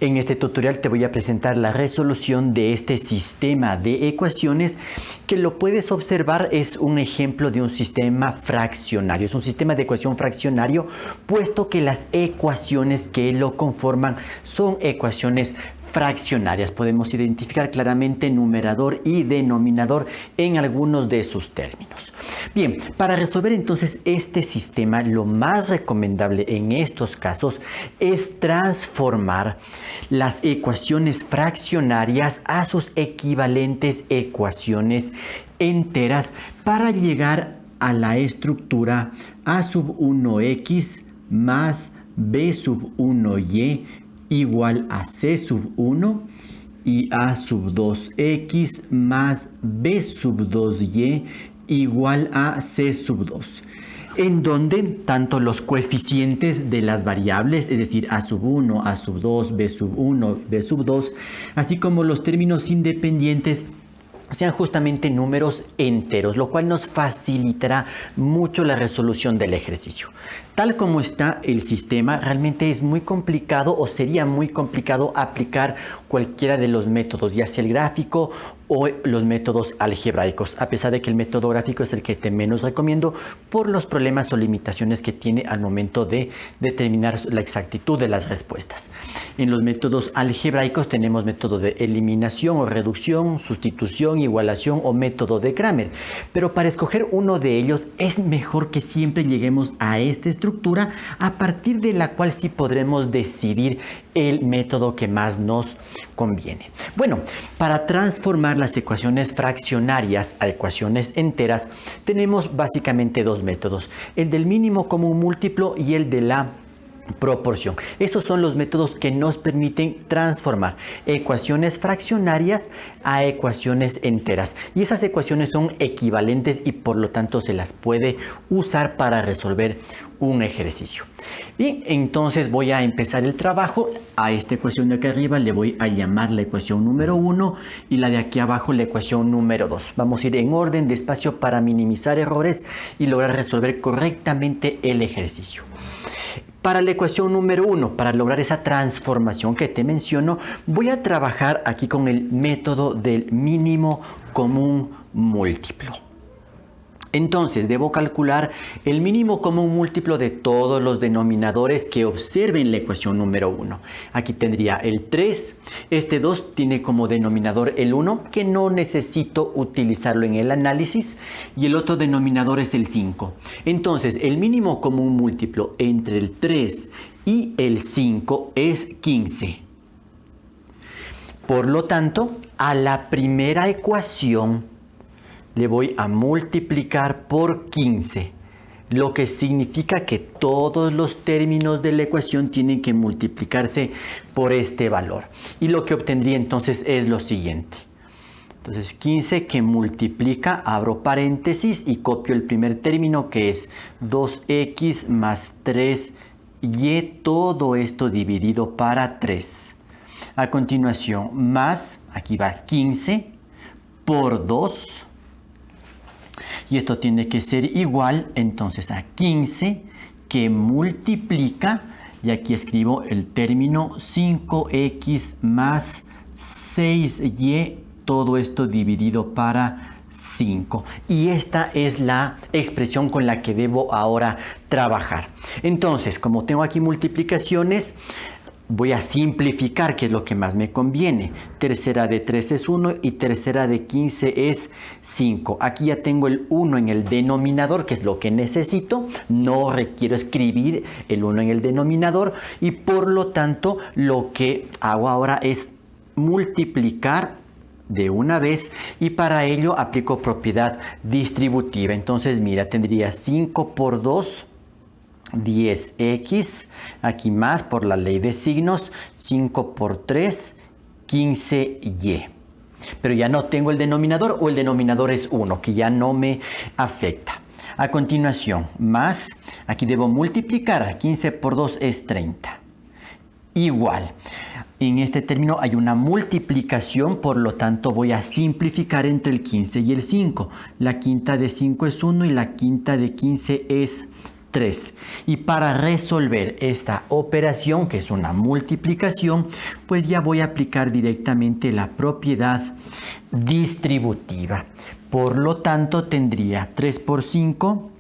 En este tutorial te voy a presentar la resolución de este sistema de ecuaciones que lo puedes observar es un ejemplo de un sistema fraccionario. Es un sistema de ecuación fraccionario puesto que las ecuaciones que lo conforman son ecuaciones fraccionarias. Podemos identificar claramente numerador y denominador en algunos de sus términos. Bien, para resolver entonces este sistema, lo más recomendable en estos casos es transformar las ecuaciones fraccionarias a sus equivalentes ecuaciones enteras para llegar a la estructura a sub 1x más b sub 1y igual a c sub 1 y a sub 2x más b sub 2y igual a c sub 2, en donde tanto los coeficientes de las variables, es decir, a sub 1, a sub 2, b sub 1, b sub 2, así como los términos independientes, sean justamente números enteros, lo cual nos facilitará mucho la resolución del ejercicio. Tal como está el sistema, realmente es muy complicado o sería muy complicado aplicar cualquiera de los métodos, ya sea el gráfico o los métodos algebraicos, a pesar de que el método gráfico es el que te menos recomiendo por los problemas o limitaciones que tiene al momento de determinar la exactitud de las respuestas. En los métodos algebraicos tenemos método de eliminación o reducción, sustitución, igualación o método de Cramer, pero para escoger uno de ellos es mejor que siempre lleguemos a esta estructura a partir de la cual sí podremos decidir el método que más nos conviene. Bueno, para transformar las ecuaciones fraccionarias a ecuaciones enteras tenemos básicamente dos métodos, el del mínimo común múltiplo y el de la proporción. Esos son los métodos que nos permiten transformar ecuaciones fraccionarias a ecuaciones enteras, y esas ecuaciones son equivalentes y por lo tanto se las puede usar para resolver un ejercicio. Bien, entonces voy a empezar el trabajo. A esta ecuación de aquí arriba le voy a llamar la ecuación número 1 y la de aquí abajo la ecuación número 2. Vamos a ir en orden despacio para minimizar errores y lograr resolver correctamente el ejercicio. Para la ecuación número 1, para lograr esa transformación que te menciono, voy a trabajar aquí con el método del mínimo común múltiplo. Entonces, debo calcular el mínimo común múltiplo de todos los denominadores que observen la ecuación número 1. Aquí tendría el 3, este 2 tiene como denominador el 1, que no necesito utilizarlo en el análisis, y el otro denominador es el 5. Entonces, el mínimo común múltiplo entre el 3 y el 5 es 15. Por lo tanto, a la primera ecuación le voy a multiplicar por 15, lo que significa que todos los términos de la ecuación tienen que multiplicarse por este valor. Y lo que obtendría entonces es lo siguiente. Entonces 15 que multiplica, abro paréntesis y copio el primer término que es 2x más 3y, todo esto dividido para 3. A continuación, más, aquí va 15 por 2. Y esto tiene que ser igual entonces a 15 que multiplica, y aquí escribo el término 5x más 6y, todo esto dividido para 5. Y esta es la expresión con la que debo ahora trabajar. Entonces, como tengo aquí multiplicaciones, voy a simplificar, que es lo que más me conviene. Tercera de 3 es 1 y tercera de 15 es 5. Aquí ya tengo el 1 en el denominador, que es lo que necesito. No requiero escribir el 1 en el denominador y por lo tanto lo que hago ahora es multiplicar de una vez, y para ello aplico propiedad distributiva. Entonces mira, tendría 5 por 2, 10x, aquí más por la ley de signos, 5 por 3, 15y. Pero ya no tengo el denominador, o el denominador es 1, que ya no me afecta. A continuación, más, aquí debo multiplicar, 15 por 2 es 30. Igual, en este término hay una multiplicación, por lo tanto voy a simplificar entre el 15 y el 5. La quinta de 5 es 1 y la quinta de 15 es 3. Y para resolver esta operación, que es una multiplicación, pues ya voy a aplicar directamente la propiedad distributiva. Por lo tanto, tendría 3 por 5,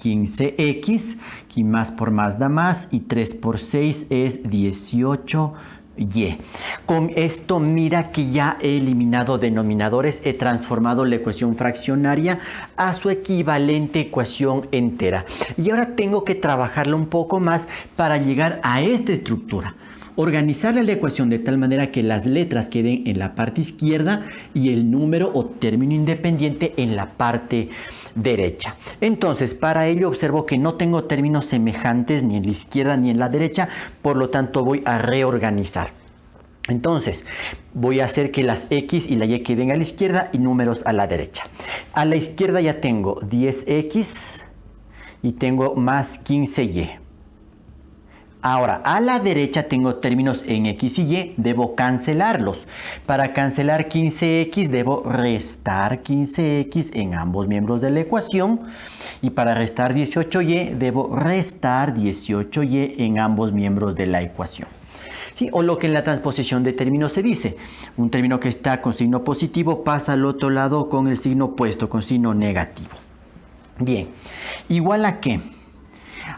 15x, y más por más da más, y 3 por 6 es 18y. Con esto mira que ya he eliminado denominadores, he transformado la ecuación fraccionaria a su equivalente ecuación entera. Y ahora tengo que trabajarla un poco más para llegar a esta estructura. Organizar la ecuación de tal manera que las letras queden en la parte izquierda y el número o término independiente en la parte derecha. Entonces, para ello observo que no tengo términos semejantes ni en la izquierda ni en la derecha, por lo tanto voy a reorganizar. Entonces, voy a hacer que las X y la Y queden a la izquierda y números a la derecha. A la izquierda ya tengo 10X y tengo más 15Y. Ahora, a la derecha tengo términos en X y Y, debo cancelarlos. Para cancelar 15X debo restar 15X en ambos miembros de la ecuación. Y para restar 18Y debo restar 18Y en ambos miembros de la ecuación. ¿Sí? O lo que en la transposición de términos se dice. Un término que está con signo positivo pasa al otro lado con el signo opuesto, con signo negativo. Bien, ¿igual a qué?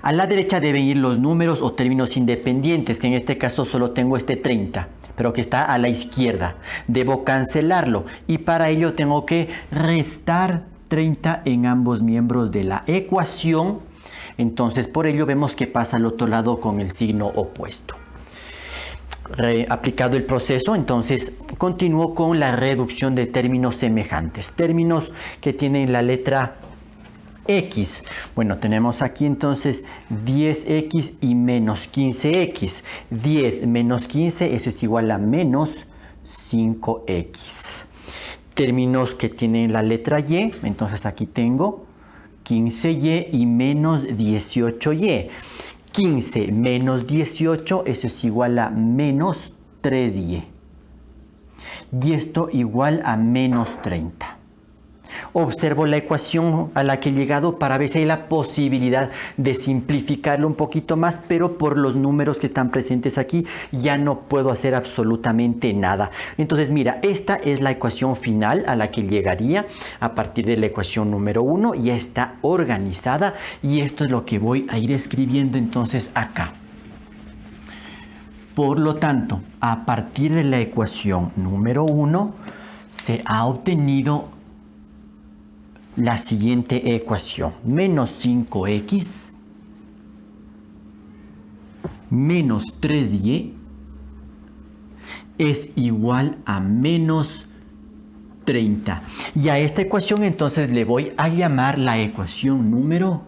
A la derecha deben ir los números o términos independientes, que en este caso solo tengo este 30, pero que está a la izquierda. Debo cancelarlo y para ello tengo que restar 30 en ambos miembros de la ecuación. Entonces por ello vemos que pasa al otro lado con el signo opuesto. Aplicado el proceso, entonces continúo con la reducción de términos semejantes. Términos que tienen la letra X. Bueno, tenemos aquí entonces 10X y menos 15X. 10 menos 15, eso es igual a menos 5X. Términos que tienen la letra Y, entonces aquí tengo 15Y y menos 18Y. 15 menos 18, eso es igual a menos 3Y. Y esto igual a menos 30. Observo la ecuación a la que he llegado para ver si hay la posibilidad de simplificarlo un poquito más, pero por los números que están presentes aquí ya no puedo hacer absolutamente nada. Entonces mira, esta es la ecuación final a la que llegaría a partir de la ecuación número 1. Ya está organizada y esto es lo que voy a ir escribiendo entonces acá. Por lo tanto, a partir de la ecuación número 1 se ha obtenido la siguiente ecuación: menos 5X menos 3Y es igual a menos 30. Y a esta ecuación entonces le voy a llamar la ecuación número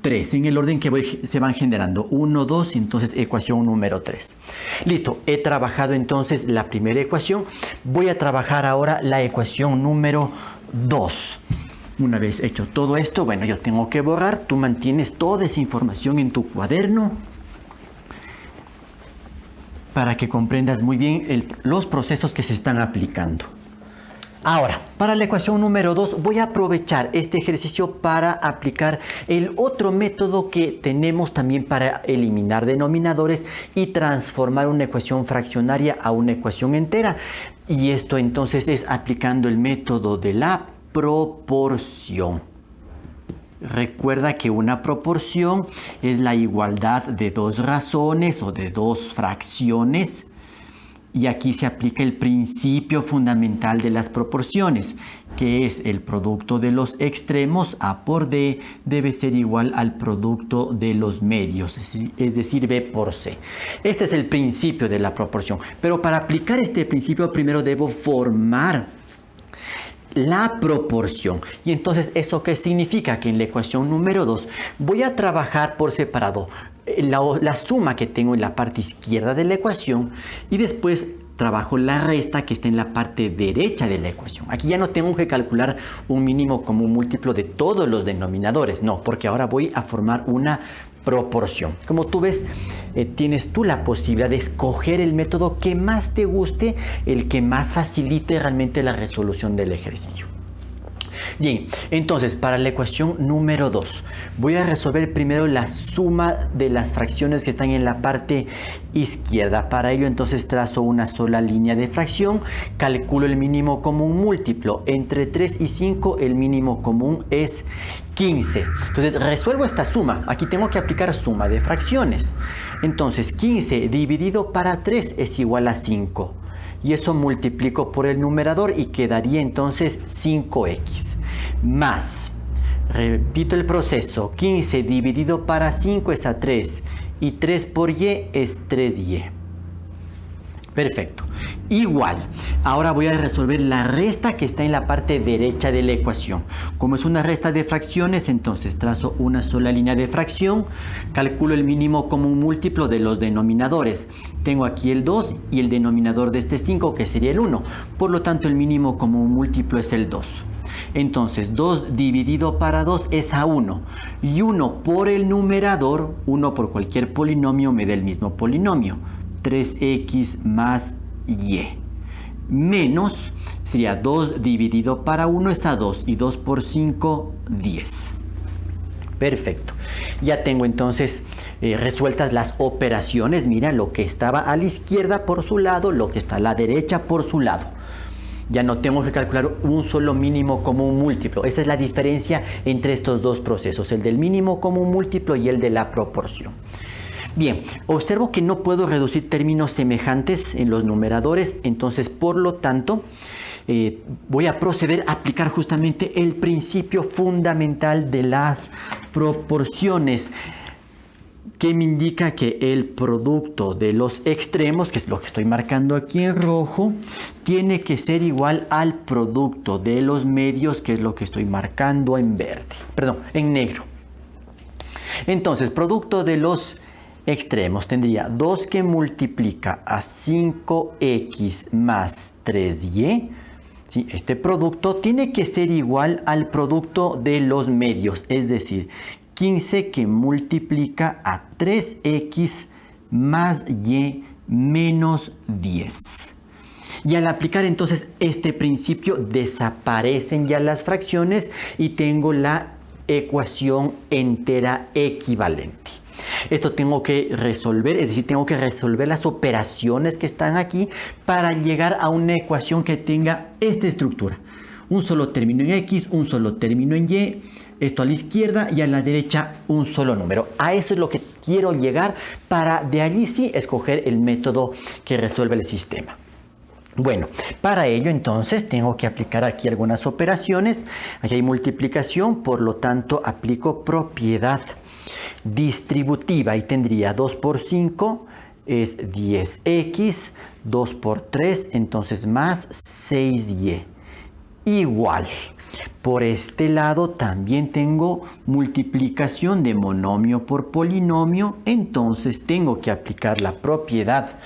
3, en el orden que se van generando 1, 2, y entonces ecuación número 3. Listo, he trabajado entonces la primera ecuación. Voy a trabajar ahora la ecuación número 2. Una vez hecho todo esto, bueno, yo tengo que borrar. Tú mantienes toda esa información en tu cuaderno para que comprendas muy bien los procesos que se están aplicando. Ahora, para la ecuación número 2 voy a aprovechar este ejercicio para aplicar el otro método que tenemos también para eliminar denominadores y transformar una ecuación fraccionaria a una ecuación entera. Y esto entonces es aplicando el método de la proporción. Recuerda que una proporción es la igualdad de dos razones o de dos fracciones. Y aquí se aplica el principio fundamental de las proporciones, que es el producto de los extremos, A por D, debe ser igual al producto de los medios, es decir, B por C. Este es el principio de la proporción. Pero para aplicar este principio, primero debo formar la proporción. Y entonces, ¿eso qué significa? Que en la ecuación número 2 voy a trabajar por separado la suma que tengo en la parte izquierda de la ecuación y después trabajo la resta que está en la parte derecha de la ecuación. Aquí ya no tengo que calcular un mínimo común múltiplo de todos los denominadores, no, porque ahora voy a formar una proporción. Como tú ves, tienes tú la posibilidad de escoger el método que más te guste, el que más facilite realmente la resolución del ejercicio. Bien, entonces para la ecuación número 2 voy a resolver primero la suma de las fracciones que están en la parte izquierda. Para ello entonces trazo una sola línea de fracción, calculo el mínimo común múltiplo. Entre 3 y 5 el mínimo común es 15. Entonces resuelvo esta suma. Aquí tengo que aplicar suma de fracciones. Entonces 15 dividido para 3 es igual a 5. Y eso multiplico por el numerador y quedaría entonces 5x. Más, repito el proceso, 15 dividido para 5 es a 3. Y 3 por y es 3y. Perfecto. Igual, ahora voy a resolver la resta que está en la parte derecha de la ecuación. Como es una resta de fracciones, entonces trazo una sola línea de fracción, calculo el mínimo común múltiplo de los denominadores. Tengo aquí el 2 y el denominador de este 5, que sería el 1. Por lo tanto, el mínimo común múltiplo es el 2. Entonces 2 dividido para 2 es a 1. Y 1 por el numerador, 1 por cualquier polinomio me da el mismo polinomio. 3x más y. Menos, sería 2 dividido para 1 es a 2. Y 2 por 5, 10. Perfecto. Ya tengo entonces resueltas las operaciones. Mira, lo que estaba a la izquierda por su lado, lo que está a la derecha por su lado. Ya no tengo que calcular un solo mínimo común múltiplo. Esa es la diferencia entre estos dos procesos, el del mínimo común múltiplo y el de la proporción. Bien, observo que no puedo reducir términos semejantes en los numeradores, entonces por lo tanto voy a proceder a aplicar justamente el principio fundamental de las proporciones, que me indica que el producto de los extremos, que es lo que estoy marcando aquí en rojo, tiene que ser igual al producto de los medios, que es lo que estoy marcando en verde, perdón, en negro. Entonces, producto de los extremos tendría 2 que multiplica a 5x más 3y. ¿Sí? Este producto tiene que ser igual al producto de los medios, es decir, 15 que multiplica a 3x más y menos 10. Y al aplicar entonces este principio desaparecen ya las fracciones y tengo la ecuación entera equivalente. Esto tengo que resolver, es decir, tengo que resolver las operaciones que están aquí para llegar a una ecuación que tenga esta estructura. Un solo término en x, un solo término en y, esto a la izquierda y a la derecha un solo número. A eso es lo que quiero llegar para de allí sí escoger el método que resuelve el sistema. Bueno, para ello entonces tengo que aplicar aquí algunas operaciones. Aquí hay multiplicación, por lo tanto aplico propiedad distributiva y tendría 2 por 5 es 10x, 2 por 3 entonces más 6y. Igual, por este lado también tengo multiplicación de monomio por polinomio, entonces tengo que aplicar la propiedad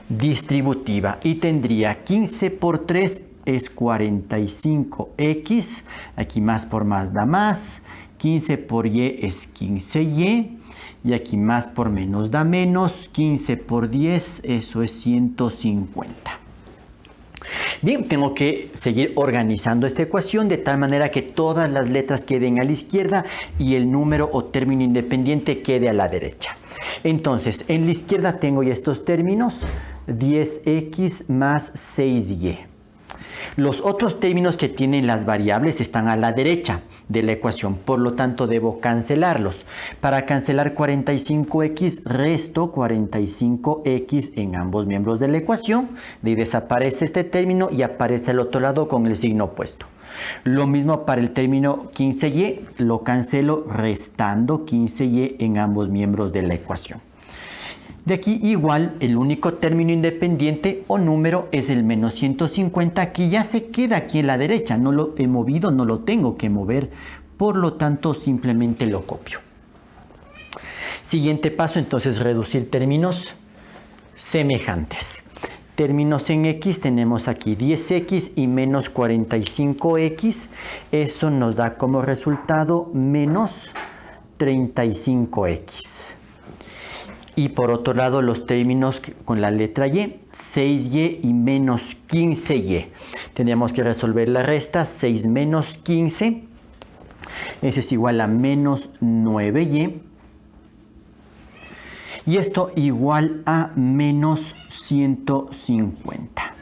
distributiva y tendría 15 por 3 es 45x, aquí más por más da más, 15 por y es 15y, y aquí más por menos da menos, 15 por 10, eso es 150. Bien, tengo que seguir organizando esta ecuación de tal manera que todas las letras queden a la izquierda y el número o término independiente quede a la derecha. Entonces, en la izquierda tengo ya estos términos, 10x más 6y. Los otros términos que tienen las variables están a la derecha de la ecuación, por lo tanto debo cancelarlos. Para cancelar 45x, resto 45x en ambos miembros de la ecuación, de ahí desaparece este término y aparece al otro lado con el signo opuesto. Lo mismo para el término 15y, lo cancelo restando 15y en ambos miembros de la ecuación. De aquí igual el único término independiente o número es el menos 150, que ya se queda aquí en la derecha, no lo he movido, no lo tengo que mover, por lo tanto simplemente lo copio. Siguiente paso entonces, reducir términos semejantes. Términos en x tenemos aquí 10x y menos 45x, eso nos da como resultado menos 35x. Y por otro lado los términos con la letra y, 6y y menos 15y. Tendríamos que resolver la resta. 6 menos 15. Eso es igual a menos 9y. Y esto igual a menos 150.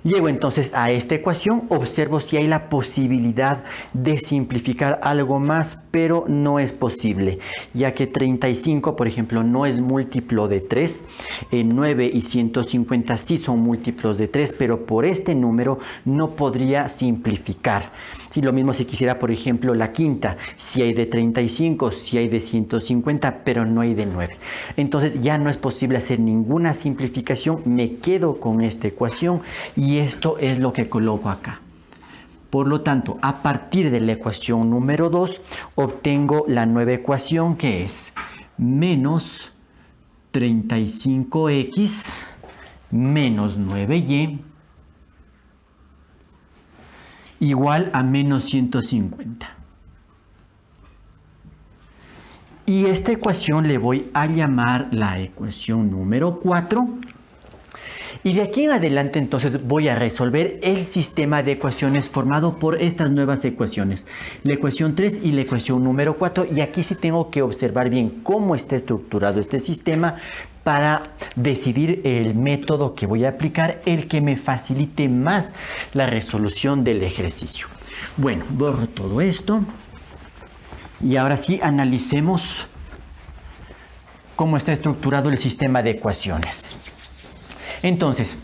Llego entonces a esta ecuación, observo si hay la posibilidad de simplificar algo más, pero no es posible, ya que 35, por ejemplo, no es múltiplo de 3, 9 y 150 sí son múltiplos de 3, pero por este número no podría simplificar. Sí, lo mismo si quisiera, por ejemplo, la quinta, si hay de 35, si hay de 150, pero no hay de 9. Entonces ya no es posible hacer ninguna simplificación, me quedo con esta ecuación y esto es lo que coloco acá. Por lo tanto, a partir de la ecuación número 2, obtengo la nueva ecuación que es menos 35x menos 9y igual a menos 150. Y esta ecuación le voy a llamar la ecuación número 4. Y de aquí en adelante entonces voy a resolver el sistema de ecuaciones formado por estas nuevas ecuaciones. La ecuación 3 y la ecuación número 4. Y aquí sí tengo que observar bien cómo está estructurado este sistema para decidir el método que voy a aplicar, el que me facilite más la resolución del ejercicio. Bueno, borro todo esto. Y ahora sí analicemos cómo está estructurado el sistema de ecuaciones. Entonces,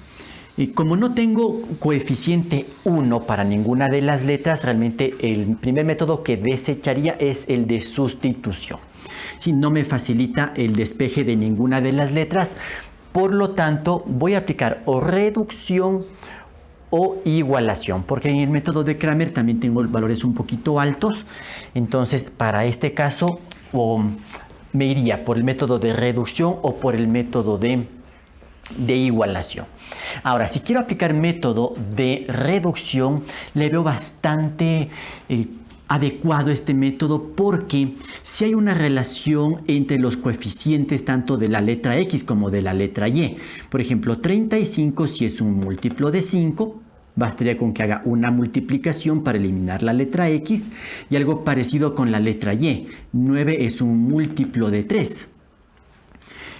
como no tengo coeficiente 1 para ninguna de las letras, realmente el primer método que desecharía es el de sustitución. Si no me facilita el despeje de ninguna de las letras, por lo tanto voy a aplicar o reducción o igualación, porque en el método de Cramer también tengo valores un poquito altos. Entonces, para este caso, me iría por el método de reducción o por el método de igualación. Ahora, si quiero aplicar método de reducción, le veo bastante adecuado este método, porque si hay una relación entre los coeficientes tanto de la letra X como de la letra Y. Por ejemplo, 35 si es un múltiplo de 5, bastaría con que haga una multiplicación para eliminar la letra X, y algo parecido con la letra Y. 9 es un múltiplo de 3.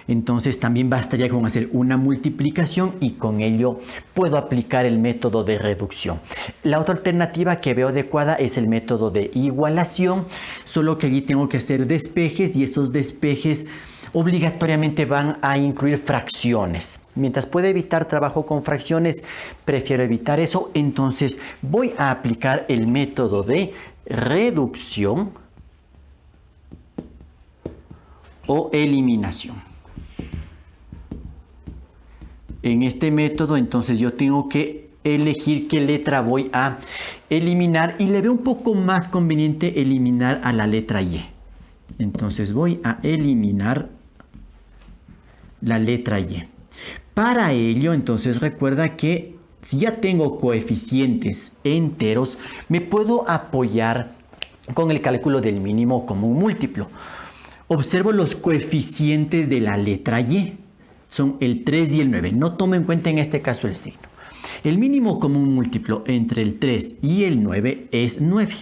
Entonces también bastaría con hacer una multiplicación y con ello puedo aplicar el método de reducción. La otra alternativa que veo adecuada es el método de igualación, solo que allí tengo que hacer despejes y esos despejes obligatoriamente van a incluir fracciones. Mientras puedo evitar trabajo con fracciones, prefiero evitar eso. Entonces voy a aplicar el método de reducción o eliminación. En este método, entonces yo tengo que elegir qué letra voy a eliminar, y le veo un poco más conveniente eliminar a la letra Y. Entonces voy a eliminar la letra Y. Para ello, entonces recuerda que si ya tengo coeficientes enteros, me puedo apoyar con el cálculo del mínimo común múltiplo. Observo los coeficientes de la letra Y. Son el 3 y el 9. No tomo en cuenta en este caso el signo. El mínimo común múltiplo entre el 3 y el 9 es 9.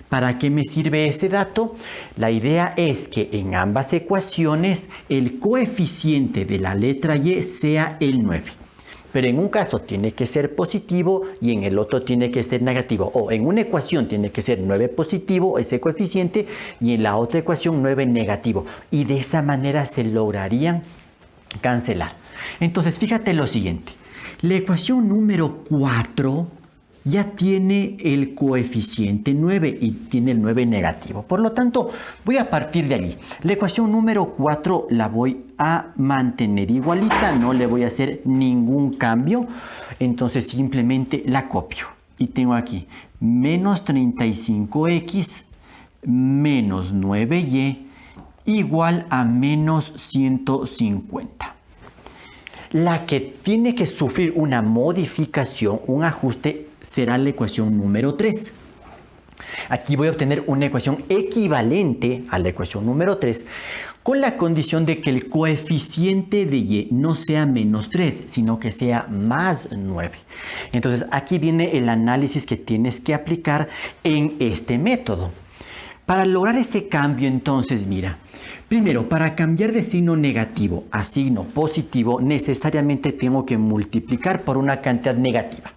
¿Para qué me sirve este dato? La idea es que en ambas ecuaciones el coeficiente de la letra Y sea el 9. Pero en un caso tiene que ser positivo y en el otro tiene que ser negativo. O en una ecuación tiene que ser 9 positivo ese coeficiente y en la otra ecuación 9 negativo. Y de esa manera se lograrían cancelar. Entonces fíjate lo siguiente, la ecuación número 4 ya tiene el coeficiente 9 y tiene el 9 negativo, por lo tanto voy a partir de allí. La ecuación número 4 la voy a mantener igualita, no le voy a hacer ningún cambio, entonces simplemente la copio y tengo aquí menos 35x menos 9y igual a menos 150. La que tiene que sufrir una modificación, un ajuste, será la ecuación número 3. Aquí voy a obtener una ecuación equivalente a la ecuación número 3 con la condición de que el coeficiente de y no sea menos 3, sino que sea más 9. Entonces aquí viene el análisis que tienes que aplicar en este método. Para lograr ese cambio, entonces, mira, primero, para cambiar de signo negativo a signo positivo, necesariamente tengo que multiplicar por una cantidad negativa.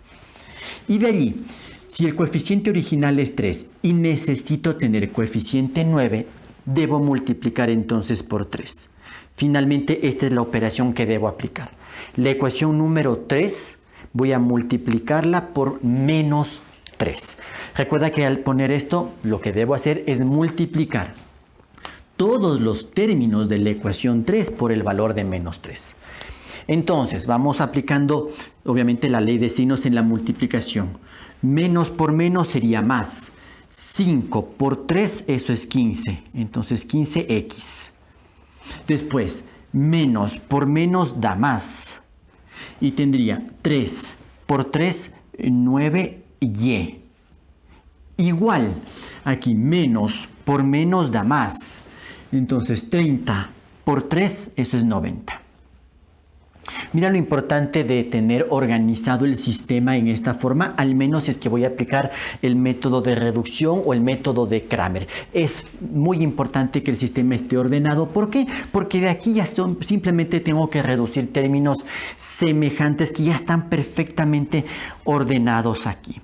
Y de allí, si el coeficiente original es 3 y necesito tener coeficiente 9, debo multiplicar entonces por 3. Finalmente, esta es la operación que debo aplicar. La ecuación número 3 voy a multiplicarla por menos 3. Recuerda que al poner esto, lo que debo hacer es multiplicar todos los términos de la ecuación 3 por el valor de menos 3. Entonces, vamos aplicando, obviamente, la ley de signos en la multiplicación. Menos por menos sería más. 5 por 3, eso es 15. Entonces, 15x. Después, menos por menos da más. Y tendría 3 por 3, 9y. Igual, aquí menos por menos da más. Entonces 30 por 3, eso es 90. Mira lo importante de tener organizado el sistema en esta forma, al menos si es que voy a aplicar el método de reducción o el método de Cramer. Es muy importante que el sistema esté ordenado. ¿Por qué? Porque de aquí ya simplemente tengo que reducir términos semejantes que ya están perfectamente ordenados aquí.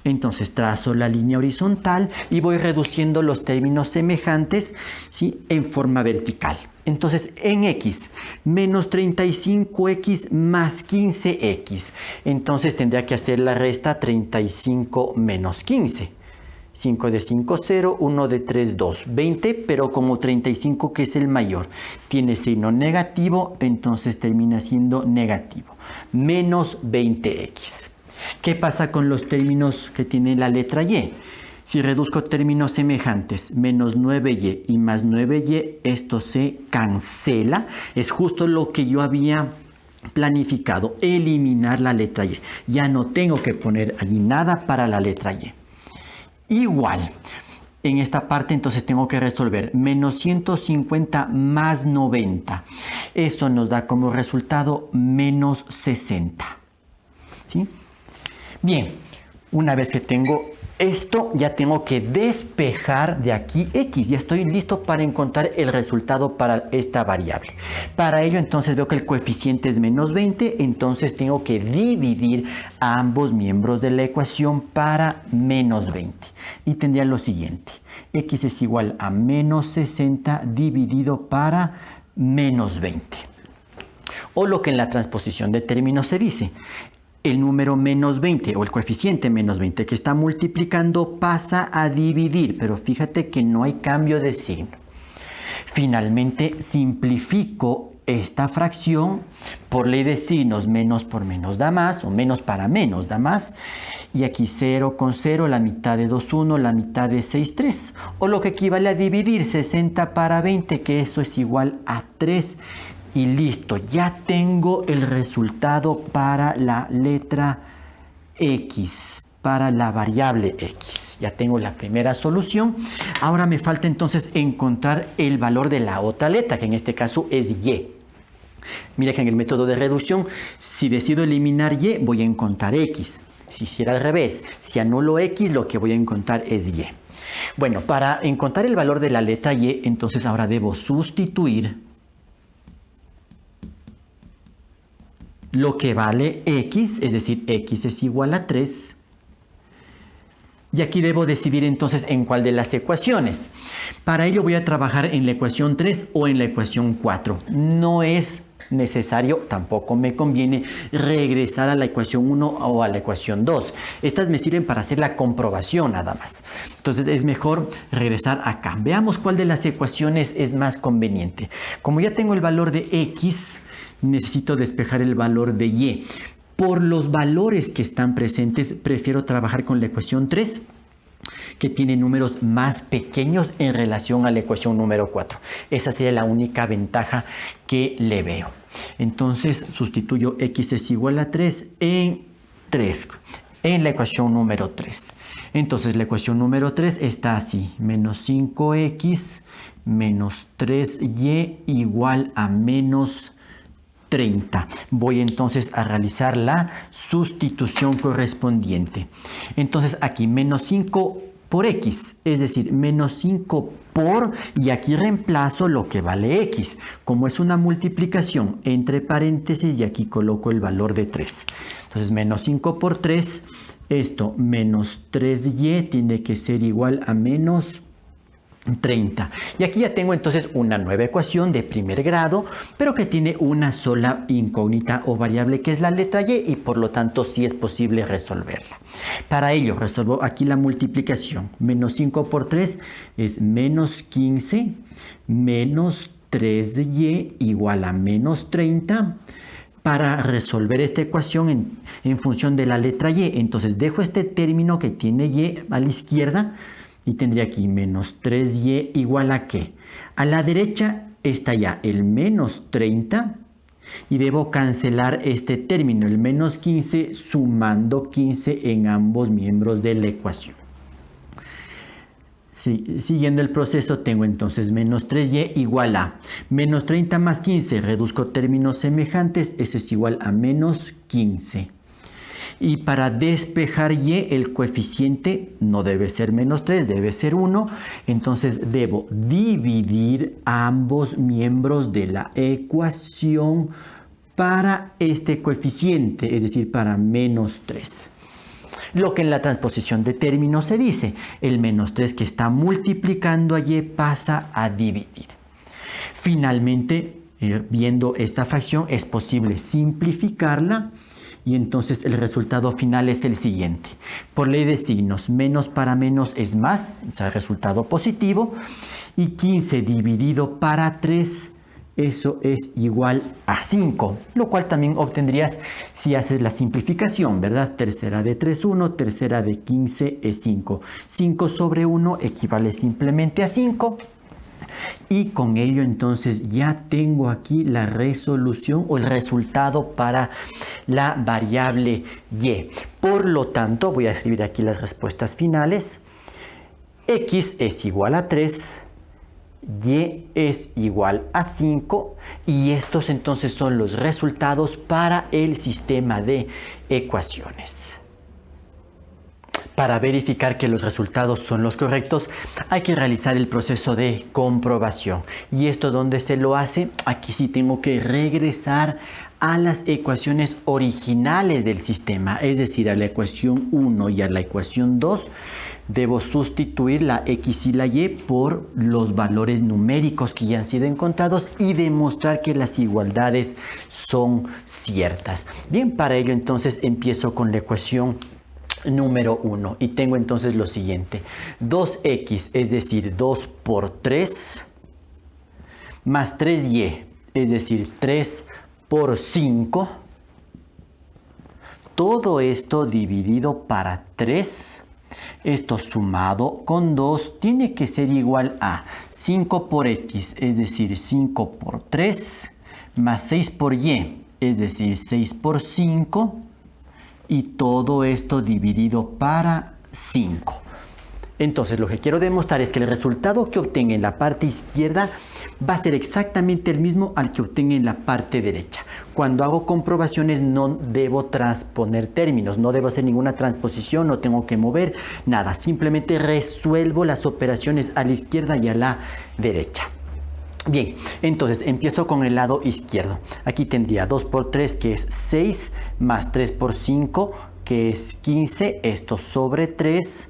Entonces trazo la línea horizontal y voy reduciendo los términos semejantes, ¿sí?, en forma vertical. Entonces en x, menos 35x más 15x. Entonces tendría que hacer la resta 35 menos 15. 5 de 5, 0, 1 de 3, 2, 20, pero como 35, que es el mayor, tiene signo negativo, entonces termina siendo negativo. Menos 20x. ¿Qué pasa con los términos que tiene la letra y? Si reduzco términos semejantes, menos 9y y más 9y, esto se cancela. Es justo lo que yo había planificado, eliminar la letra y. Ya no tengo que poner allí nada para la letra y. Igual, en esta parte entonces tengo que resolver menos 150 más 90. Eso nos da como resultado menos 60. ¿Sí? Bien, una vez que tengo esto, ya tengo que despejar de aquí x. Ya estoy listo para encontrar el resultado para esta variable. Para ello, entonces veo que el coeficiente es menos 20, entonces tengo que dividir a ambos miembros de la ecuación para menos 20. Y tendría lo siguiente: x es igual a menos 60 dividido para menos 20. O lo que en la transposición de términos se dice: el número menos 20 o el coeficiente menos 20 que está multiplicando pasa a dividir, pero fíjate que no hay cambio de signo. Finalmente simplifico esta fracción por ley de signos. Menos por menos da más, o menos para menos da más. Y aquí 0 con 0, la mitad de 2, 1, la mitad de 6, 3. O lo que equivale a dividir 60 para 20, que eso es igual a 3. Y listo, ya tengo el resultado para la letra x, para la variable x. Ya tengo la primera solución. Ahora me falta entonces encontrar el valor de la otra letra, que en este caso es y. Mira que en el método de reducción, si decido eliminar y, voy a encontrar x. Si hiciera al revés, si anulo x, lo que voy a encontrar es y. Bueno, para encontrar el valor de la letra y, entonces ahora debo sustituir lo que vale x, es decir, x es igual a 3. Y aquí debo decidir entonces en cuál de las ecuaciones. Para ello voy a trabajar en la ecuación 3 o en la ecuación 4. No es necesario, tampoco me conviene regresar a la ecuación 1 o a la ecuación 2. Estas me sirven para hacer la comprobación nada más. Entonces es mejor regresar acá. Veamos cuál de las ecuaciones es más conveniente. Como ya tengo el valor de x, necesito despejar el valor de y. Por los valores que están presentes, prefiero trabajar con la ecuación 3, que tiene números más pequeños en relación a la ecuación número 4. Esa sería la única ventaja que le veo. Entonces sustituyo x es igual a 3 en la ecuación número 3. Entonces la ecuación número 3 está así. Menos 5x menos 3y igual a menos 30. Voy entonces a realizar la sustitución correspondiente. Entonces aquí menos 5 por x, es decir, menos 5 por, y aquí reemplazo lo que vale x. Como es una multiplicación entre paréntesis, y aquí coloco el valor de 3. Entonces menos 5 por 3, esto menos 3y tiene que ser igual a menos 30. Y aquí ya tengo entonces una nueva ecuación de primer grado, pero que tiene una sola incógnita o variable que es la letra y, y por lo tanto sí es posible resolverla. Para ello resuelvo aquí la multiplicación. Menos 5 por 3 es menos 15 menos 3y igual a menos 30. Para resolver esta ecuación en función de la letra y, entonces dejo este término que tiene y a la izquierda. Y tendría aquí menos 3y igual a ¿qué? A la derecha está ya el menos 30 y debo cancelar este término, el menos 15, sumando 15 en ambos miembros de la ecuación. Siguiendo el proceso tengo entonces menos 3y igual a menos 30 más 15, reduzco términos semejantes, eso es igual a menos 15. Y para despejar y, el coeficiente no debe ser menos 3, debe ser 1. Entonces debo dividir ambos miembros de la ecuación para este coeficiente, es decir, para menos 3. Lo que en la transposición de términos se dice, el menos 3 que está multiplicando a y pasa a dividir. Finalmente, viendo esta fracción, es posible simplificarla. Y entonces el resultado final es el siguiente. Por ley de signos, menos para menos es más, o sea, resultado positivo. Y 15 dividido para 3, eso es igual a 5. Lo cual también obtendrías si haces la simplificación, ¿verdad? Tercera de 3, 1, tercera de 15 es 5. 5 sobre 1 equivale simplemente a 5. Y con ello entonces ya tengo aquí la resolución o el resultado para la variable y. Por lo tanto, voy a escribir aquí las respuestas finales. X es igual a 3, y es igual a 5 y estos entonces son los resultados para el sistema de ecuaciones. Para verificar que los resultados son los correctos, hay que realizar el proceso de comprobación. ¿Y esto dónde se lo hace? Aquí sí tengo que regresar a las ecuaciones originales del sistema, es decir, a la ecuación 1 y a la ecuación 2. Debo sustituir la x y la y por los valores numéricos que ya han sido encontrados y demostrar que las igualdades son ciertas. Bien, para ello entonces empiezo con la ecuación número 1 y tengo entonces lo siguiente: 2x, es decir, 2 por 3, más 3y, es decir, 3 por 5, todo esto dividido para 3, esto sumado con 2 tiene que ser igual a 5 por x, es decir, 5 por 3, más 6 por y, es decir, 6 por 5, y todo esto dividido para 5. Entonces lo que quiero demostrar es que el resultado que obtenga en la parte izquierda va a ser exactamente el mismo al que obtenga en la parte derecha. Cuando hago comprobaciones no debo transponer términos, no debo hacer ninguna transposición, no tengo que mover nada. Simplemente resuelvo las operaciones a la izquierda y a la derecha. Bien, entonces empiezo con el lado izquierdo. Aquí tendría 2 por 3 que es 6, más 3 por 5 que es 15, esto sobre 3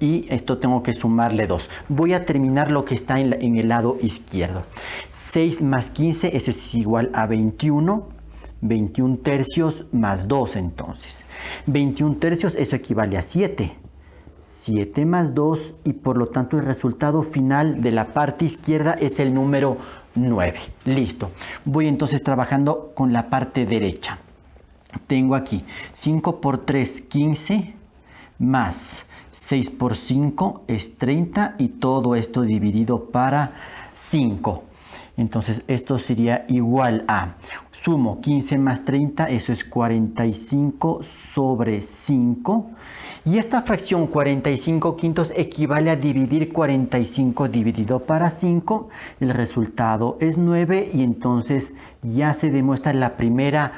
y esto tengo que sumarle 2. Voy a terminar lo que está en el lado izquierdo. 6 más 15, eso es igual a 21. 21 tercios más 2 entonces. 21 tercios, eso equivale a 7. 7 más 2 y por lo tanto el resultado final de la parte izquierda es el número 9. Listo. Voy entonces trabajando con la parte derecha. Tengo aquí 5 por 3, 15, más 6 por 5 es 30 y todo esto dividido para 5. Entonces esto sería igual a, Sumo 15 más 30, eso es 45 sobre 5. Y esta fracción 45 quintos equivale a dividir 45 dividido para 5. El resultado es 9 y entonces ya se demuestra la primera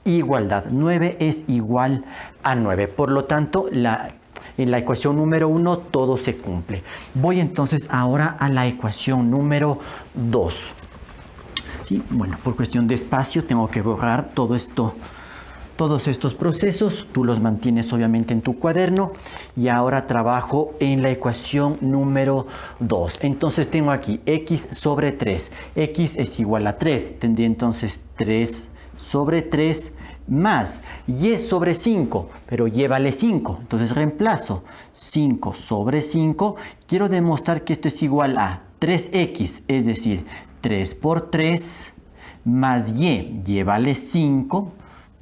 igualdad. 9 es igual a 9. Por lo tanto, en la ecuación número 1 todo se cumple. Voy entonces ahora a la ecuación número 2. ¿Sí? Bueno, por cuestión de espacio tengo que borrar todo esto. Todos estos procesos, tú los mantienes obviamente en tu cuaderno y ahora trabajo en la ecuación número 2. Entonces tengo aquí x sobre 3. X es igual a 3. Tendría entonces 3 sobre 3 más y sobre 5, pero y vale 5. Entonces reemplazo 5 sobre 5. Quiero demostrar que esto es igual a 3x, es decir, 3 por 3 más y vale 5.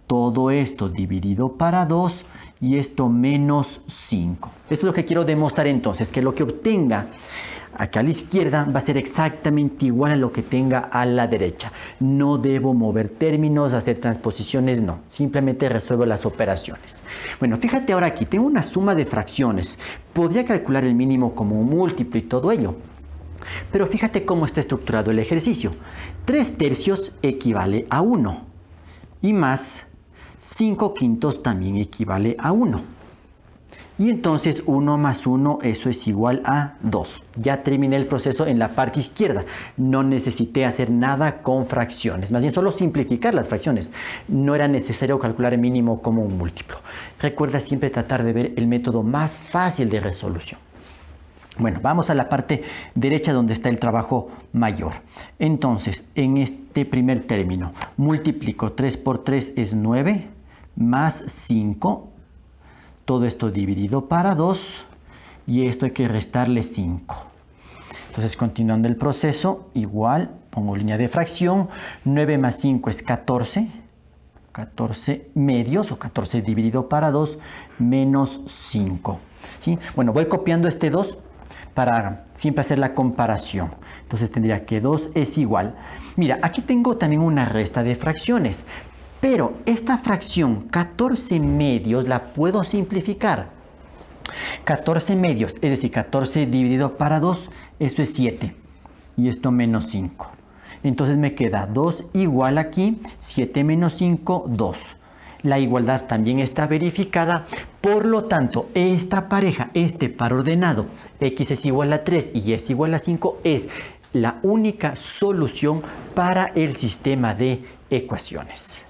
Todo esto dividido para 2 y esto menos 5. Esto es lo que quiero demostrar entonces, que lo que obtenga acá a la izquierda va a ser exactamente igual a lo que tenga a la derecha. No debo mover términos, hacer transposiciones, no. Simplemente resuelvo las operaciones. Bueno, fíjate ahora aquí, tengo una suma de fracciones. Podría calcular el mínimo como un múltiplo y todo ello. Pero fíjate cómo está estructurado el ejercicio. 3 tercios equivale a 1 y más 5 quintos también equivale a 1. Y entonces 1 más 1, eso es igual a 2. Ya terminé el proceso en la parte izquierda. No necesité hacer nada con fracciones. Más bien solo simplificar las fracciones. No era necesario calcular el mínimo como un múltiplo. Recuerda siempre tratar de ver el método más fácil de resolución. Bueno, vamos a la parte derecha donde está el trabajo mayor. Entonces, en este primer término, multiplico 3 por 3 es 9, más 5. Todo esto dividido para 2 y esto hay que restarle 5. Entonces, continuando el proceso, igual, pongo línea de fracción. 9 más 5 es 14. 14 medios o 14 dividido para 2 menos 5. ¿Sí? Bueno, voy copiando este 2 para siempre hacer la comparación. Entonces tendría que 2 es igual. Mira, aquí tengo también una resta de fracciones, pero esta fracción 14 medios la puedo simplificar. 14 medios, es decir, 14 dividido para 2, eso es 7. Y esto menos 5. Entonces me queda 2 igual aquí, 7 menos 5, 2. La igualdad también está verificada, por lo tanto, esta pareja, este par ordenado, x es igual a 3 y y es igual a 5, es la única solución para el sistema de ecuaciones.